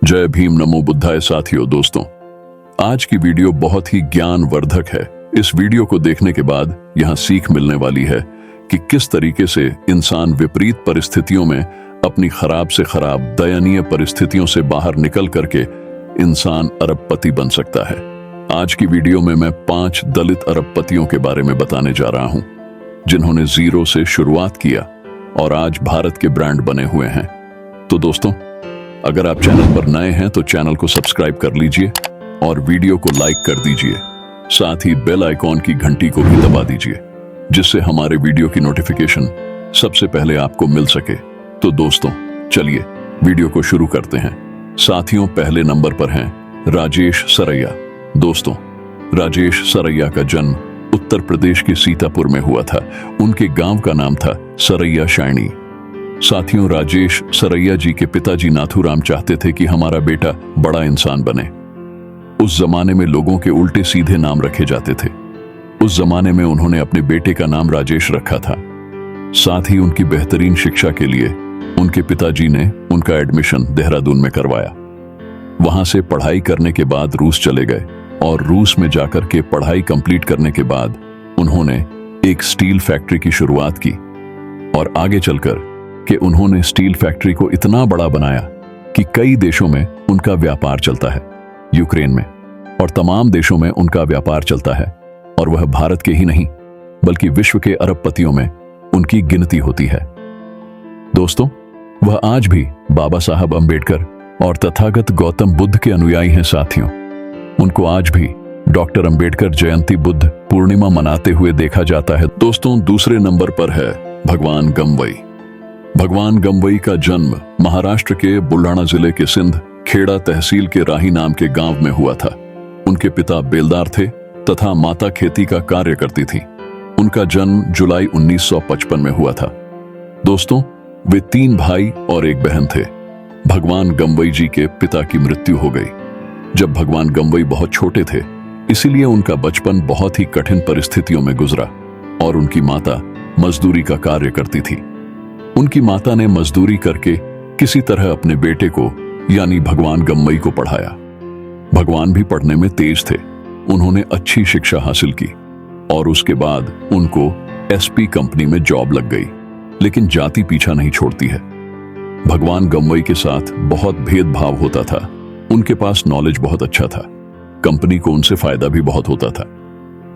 जय भीम नमो बुद्धाय साथियों। दोस्तों, आज की वीडियो बहुत ही ज्ञानवर्धक है। इस वीडियो को देखने के बाद यहाँ सीख मिलने वाली है कि किस तरीके से इंसान विपरीत परिस्थितियों में अपनी खराब से खराब दयनीय परिस्थितियों से बाहर निकल करके इंसान अरबपति बन सकता है। आज की वीडियो में मैं 5 दलित अरबपतियों के बारे में बताने जा रहा हूं, जिन्होंने जीरो से शुरुआत किया और आज भारत के ब्रांड बने हुए हैं। तो दोस्तों, अगर आप चैनल पर नए हैं तो चैनल को सब्सक्राइब कर लीजिए और वीडियो को लाइक कर दीजिए। साथ ही बेल आइकॉन की घंटी को भी दबा दीजिए, जिससे हमारे वीडियो की नोटिफिकेशन सबसे पहले आपको मिल सके। तो दोस्तों, चलिए वीडियो को शुरू करते हैं। साथियों, पहले नंबर पर हैं राजेश सरैया। दोस्तों, राजेश सरैया का जन्म उत्तर प्रदेश के सीतापुर में हुआ था। उनके गांव का नाम था सरैया शायणी। साथियों, राजेश सरैया जी के पिताजी नाथूराम चाहते थे कि हमारा बेटा बड़ा इंसान बने। उस जमाने में लोगों के उल्टे सीधे नाम रखे जाते थे। उस जमाने में उन्होंने अपने बेटे का नाम राजेश रखा था। साथ ही उनकी बेहतरीन शिक्षा के लिए उनके पिताजी ने उनका एडमिशन देहरादून में करवाया। वहां से पढ़ाई करने के बाद रूस चले गए और रूस में जाकर के पढ़ाई कंप्लीट करने के बाद उन्होंने एक स्टील फैक्ट्री की शुरुआत की और आगे चलकर कि उन्होंने स्टील फैक्ट्री को इतना बड़ा बनाया कि कई देशों में उनका व्यापार चलता है। यूक्रेन में और तमाम देशों में उनका व्यापार चलता है और वह भारत के ही नहीं बल्कि विश्व के अरबपतियों में उनकी गिनती होती है। दोस्तों, वह आज भी बाबा साहब अंबेडकर और तथागत गौतम बुद्ध के अनुयायी हैं। साथियों, उनको आज भी डॉक्टर अंबेडकर जयंती बुद्ध पूर्णिमा मनाते हुए देखा जाता है। दोस्तों, दूसरे नंबर पर है भगवान गमवई। भगवान गमवई का जन्म महाराष्ट्र के बुलढाणा जिले के सिंध खेड़ा तहसील के राही नाम के गांव में हुआ था। उनके पिता बेलदार थे तथा माता खेती का कार्य करती थी। उनका जन्म जुलाई 1955 में हुआ था। दोस्तों, वे 3 भाई और 1 बहन थे। भगवान गमवई जी के पिता की मृत्यु हो गई जब भगवान गमवई बहुत छोटे थे, इसीलिए उनका बचपन बहुत ही कठिन परिस्थितियों में गुजरा और उनकी माता मजदूरी का कार्य करती थी। उनकी माता ने मजदूरी करके किसी तरह अपने बेटे को यानी भगवान गमवई को पढ़ाया। भगवान भी पढ़ने में तेज थे। उन्होंने अच्छी शिक्षा हासिल की और उसके बाद उनको एसपी कंपनी में जॉब लग गई। लेकिन जाति पीछा नहीं छोड़ती है। भगवान गमवई के साथ बहुत भेदभाव होता था। उनके पास नॉलेज बहुत अच्छा था, कंपनी को उनसे फायदा भी बहुत होता था,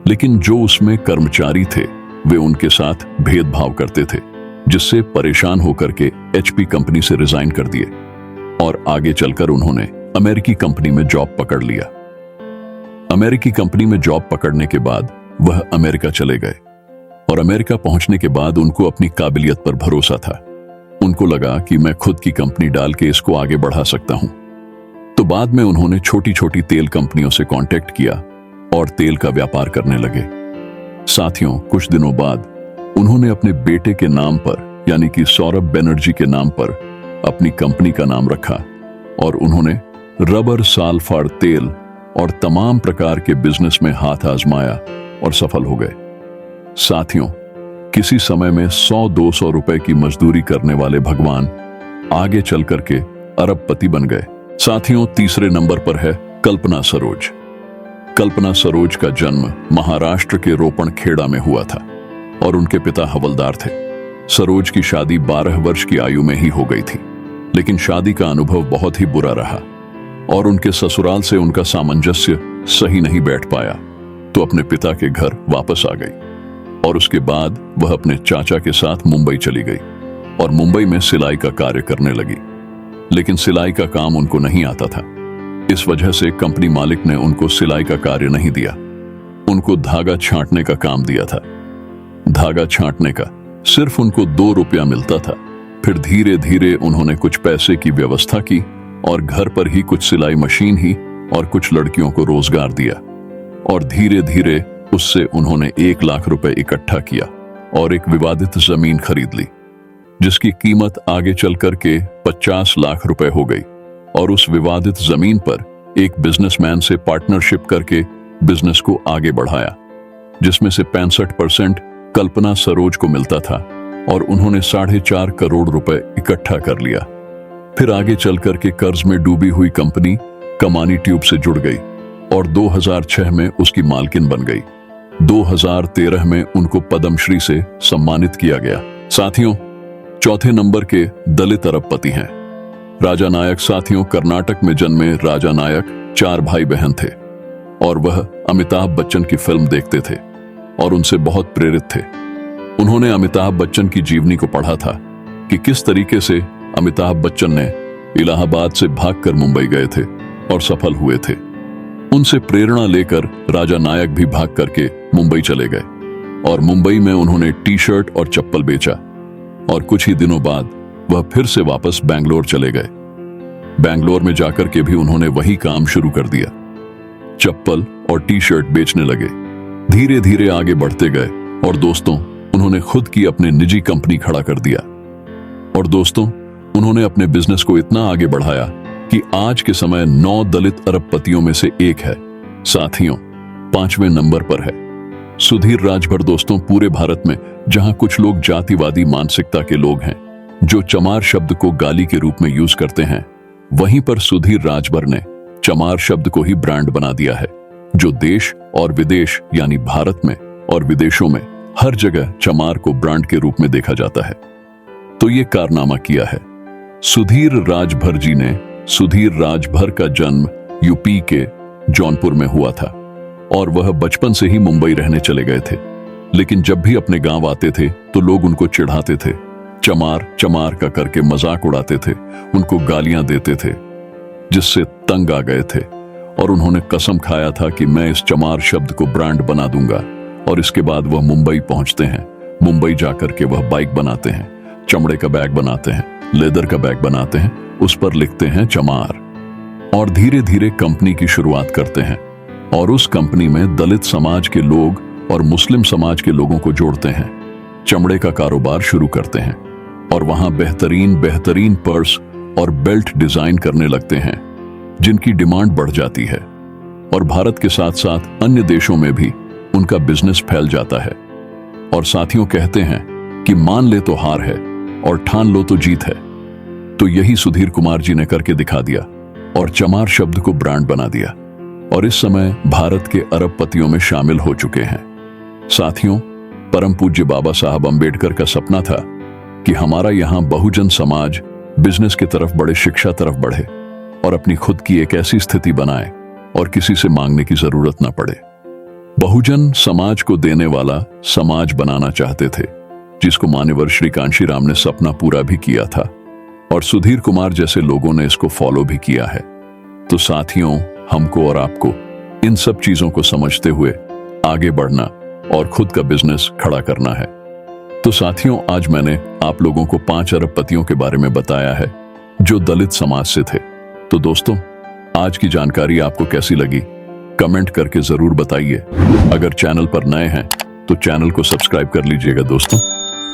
लेकिन जो उसमें कर्मचारी थे वे उनके साथ भेदभाव करते थे, जिससे परेशान होकर के एचपी कंपनी से रिजाइन कर दिए और आगे चलकर उन्होंने अमेरिकी कंपनी में जॉब पकड़ लिया। अमेरिकी कंपनी में जॉब पकड़ने के बाद वह अमेरिका चले गए और अमेरिका पहुंचने के बाद उनको अपनी काबिलियत पर भरोसा था। उनको लगा कि मैं खुद की कंपनी डाल के इसको आगे बढ़ा सकता हूं। तो बाद में उन्होंने छोटी छोटी तेल कंपनियों से कांटेक्ट किया और तेल का व्यापार करने लगे। साथियों, कुछ दिनों बाद उन्होंने अपने बेटे के नाम पर यानी कि सौरभ बनर्जी के नाम पर अपनी कंपनी का नाम रखा और उन्होंने रबर, साल्फार तेल और तमाम प्रकार के बिजनेस में हाथ आजमाया और सफल हो गए। साथियों, किसी समय में 100-200 रुपए की मजदूरी करने वाले भगवान आगे चल करके अरबपति बन गए। साथियों, तीसरे नंबर पर है कल्पना सरोज। कल्पना सरोज का जन्म महाराष्ट्र के रोपण खेड़ा में हुआ था और उनके पिता हवलदार थे। सरोज की शादी 12 वर्ष की आयु में ही हो गई थी, लेकिन शादी का अनुभव बहुत ही बुरा रहा और उनके ससुराल से उनका सामंजस्य सही नहीं बैठ पाया, तो अपने पिता के घर वापस आ गई और उसके बाद वह अपने चाचा के साथ मुंबई चली गई और मुंबई में सिलाई का कार्य करने लगी। लेकिन सिलाई का काम उनको नहीं आता था। इस वजह से कंपनी मालिक ने उनको सिलाई का कार्य नहीं दिया, उनको धागा छांटने का काम दिया था। धागा छांटने का सिर्फ उनको 2 रुपया मिलता था। फिर धीरे धीरे उन्होंने कुछ पैसे की व्यवस्था की और घर पर ही कुछ सिलाई मशीन ही और कुछ लड़कियों को रोजगार दिया और धीरे धीरे उससे उन्होंने 1 लाख रुपए इकट्ठा किया और एक विवादित जमीन खरीद ली, जिसकी कीमत आगे चल करके 50 लाख रुपए हो गई और उस विवादित जमीन पर एक बिजनेसमैन से पार्टनरशिप करके बिजनेस को आगे बढ़ाया, जिसमें से 65% कल्पना सरोज को मिलता था और उन्होंने 4.5 करोड़ रुपए इकट्ठा कर लिया। फिर आगे चल करके कर्ज में डूबी हुई कंपनी कमानी ट्यूब से जुड़ गई और 2006 में उसकी मालकिन बन गई। 2013 में उनको पद्मश्री से सम्मानित किया गया। साथियों, चौथे नंबर के दलित अरबपति हैं राजा नायक। साथियों, कर्नाटक में जन्मे राजा नायक 4 भाई बहन थे और वह अमिताभ बच्चन की फिल्म देखते थे और उनसे बहुत प्रेरित थे। उन्होंने अमिताभ बच्चन की जीवनी को पढ़ा था कि किस तरीके से अमिताभ बच्चन ने इलाहाबाद से भागकर मुंबई गए थे और सफल हुए थे। उनसे प्रेरणा लेकर राजा नायक भी भाग करके मुंबई चले गए और मुंबई में उन्होंने टी शर्ट और चप्पल बेचा और कुछ ही दिनों बाद वह फिर से वापस बैंगलोर चले गए। बैंगलोर में जाकर के भी उन्होंने वही काम शुरू कर दिया, चप्पल और टी शर्ट बेचने लगे। धीरे धीरे आगे बढ़ते गए और दोस्तों, उन्होंने खुद की अपने निजी कंपनी खड़ा कर दिया और दोस्तों, उन्होंने अपने बिजनेस को इतना आगे बढ़ाया कि आज के समय 9 दलित अरबपतियों में से एक है। साथियों, 5वें नंबर पर है सुधीर राजभर। दोस्तों, पूरे भारत में जहां कुछ लोग जातिवादी मानसिकता के लोग हैं जो चमार शब्द को गाली के रूप में यूज करते हैं, वहीं पर सुधीर राजभर ने चमार शब्द को ही ब्रांड बना दिया है, जो देश और विदेश यानी भारत में और विदेशों में हर जगह चमार को ब्रांड के रूप में देखा जाता है। तो ये कारनामा किया है सुधीर राजभर जी ने। सुधीर राजभर का जन्म यूपी के जौनपुर में हुआ था और वह बचपन से ही मुंबई रहने चले गए थे, लेकिन जब भी अपने गांव आते थे तो लोग उनको चिढ़ाते थे, चमार चमार का करके मजाक उड़ाते थे, उनको गालियां देते थे, जिससे तंग आ गए थे और उन्होंने कसम खाया था कि मैं इस चमार शब्द को ब्रांड बना दूंगा। और इसके बाद वह मुंबई पहुंचते हैं। मुंबई जाकर के वह बाइक बनाते हैं, चमड़े का बैग बनाते हैं, लेदर का बैग बनाते हैं, उस पर लिखते हैं चमार और धीरे धीरे कंपनी की शुरुआत करते हैं और उस कंपनी में दलित समाज के लोग और मुस्लिम समाज के लोगों को जोड़ते हैं। चमड़े का कारोबार शुरू करते हैं और वहां बेहतरीन बेहतरीन पर्स और बेल्ट डिजाइन करने लगते हैं, जिनकी डिमांड बढ़ जाती है और भारत के साथ साथ अन्य देशों में भी उनका बिजनेस फैल जाता है। और साथियों, कहते हैं कि मान ले तो हार है और ठान लो तो जीत है। तो यही सुधीर कुमार जी ने करके दिखा दिया और चमार शब्द को ब्रांड बना दिया और इस समय भारत के अरबपतियों में शामिल हो चुके हैं। साथियों, परम पूज्य बाबा साहब अंबेडकर का सपना था कि हमारा यहाँ बहुजन समाज बिजनेस की तरफ बढ़े, शिक्षा तरफ बढ़े और अपनी खुद की एक ऐसी स्थिति बनाए और किसी से मांगने की जरूरत ना पड़े। बहुजन समाज को देने वाला समाज बनाना चाहते थे, जिसको मान्यवर श्री कांशीराम ने सपना पूरा भी किया था और सुधीर कुमार जैसे लोगों ने इसको फॉलो भी किया है। तो साथियों, हमको और आपको इन सब चीजों को समझते हुए आगे बढ़ना और खुद का बिजनेस खड़ा करना है। तो साथियों, आज मैंने आप लोगों को 5 अरबपतियों के बारे में बताया है जो दलित समाज से थे। तो दोस्तों, आज की जानकारी आपको कैसी लगी कमेंट करके जरूर बताइए। अगर चैनल पर नए हैं तो चैनल को सब्सक्राइब कर लीजिएगा। दोस्तों,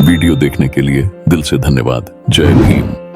वीडियो देखने के लिए दिल से धन्यवाद। जय भीम।